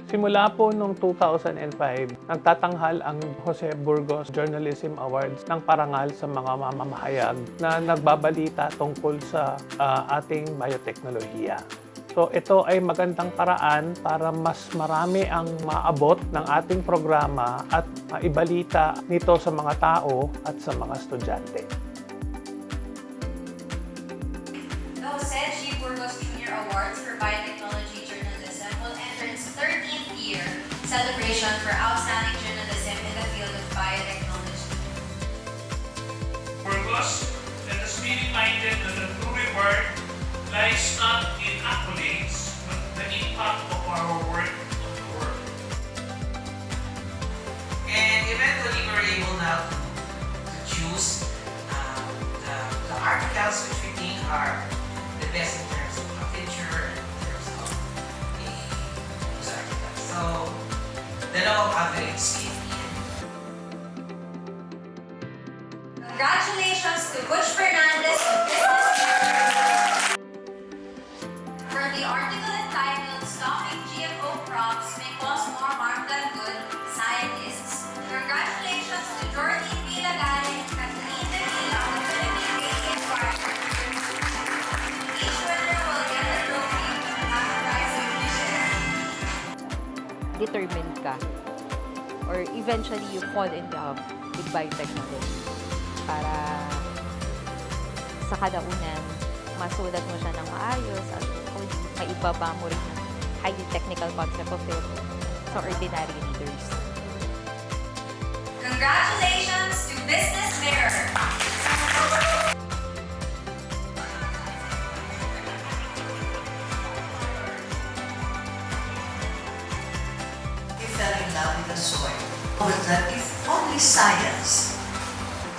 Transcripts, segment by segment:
Simula po noong 2005, nagtatanghal ang Jose Burgos Journalism Awards ng parangal sa mga mamamahayag na nagbabalita tungkol sa ating bioteknolohiya. So ito ay magandang paraan para mas marami ang maabot ng ating programa at maibalita nito sa mga tao at sa mga estudyante. The Jose G. Burgos Jr. Awards for Biotechnology Journalism will enter its 13th year celebration for outstanding journalism in the field of biotechnology. Burgos, let us be reminded that the true reward lies not in accolades, but the impact of our work on the world. And eventually we're able now to choose the articles which we think are the best in terms of literature and in terms of the news articles. So, dalawang average scale. Congratulations to Butch Fernandez of Business for the article entitled Stopping GMO Crops May Cause More Harm Than Good, Scientists. Congratulations to Jordan P. Lagarin, Kathleen De Villa of the Philippine Radiant Farmer. Each winner will get a trophy at the prize of wishes. Determined ka or eventually you fall in love with biotechnology para sa kalaunan masulat mo siya ng maayos at maibaba mo rin yung highly technical concept of it sa ordinary readers. Congratulations to Business Mirror. He fell in love with the soil. Was that if only science,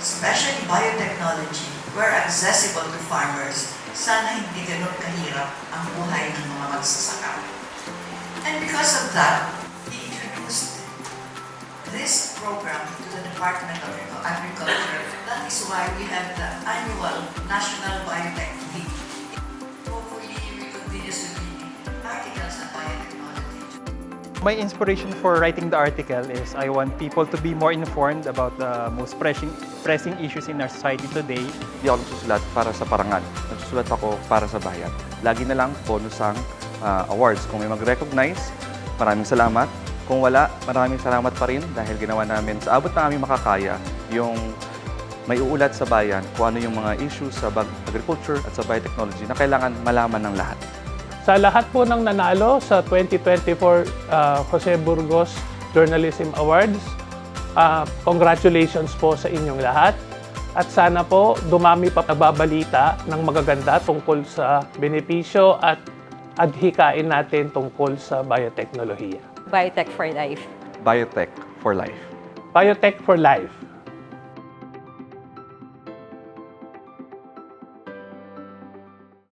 especially biotechnology, were accessible to farmers, sana hindi ganun kahirap ang buhay ng mga magsasaka. And because of that, he introduced this program to the Department of Agriculture. That is why we have the annual National Biotech Week. Hopefully, we continue to read articles on biotechnology. My inspiration for writing the article is I want people to be more informed about the most pressing issues in our society today. Hindi ako nagsusulat para sa parangal. Nagsusulat ako para sa bayan. Lagi na lang bonus ang awards. Kung may mag-recognize, maraming salamat. Kung wala, maraming salamat pa rin dahil ginawa namin sa abot na aming makakaya yung may uulat sa bayan kung ano yung mga issues sa agriculture at sa biotechnology na kailangan malaman ng lahat. Sa lahat po ng nanalo sa 2024 Jose Burgos Journalism Awards, congratulations po sa inyong lahat. At sana po dumami pa nagbabalita ng magaganda tungkol sa benepisyo at adhikain natin tungkol sa bioteknolohiya. Biotech for life. Biotech for life. Biotech for life.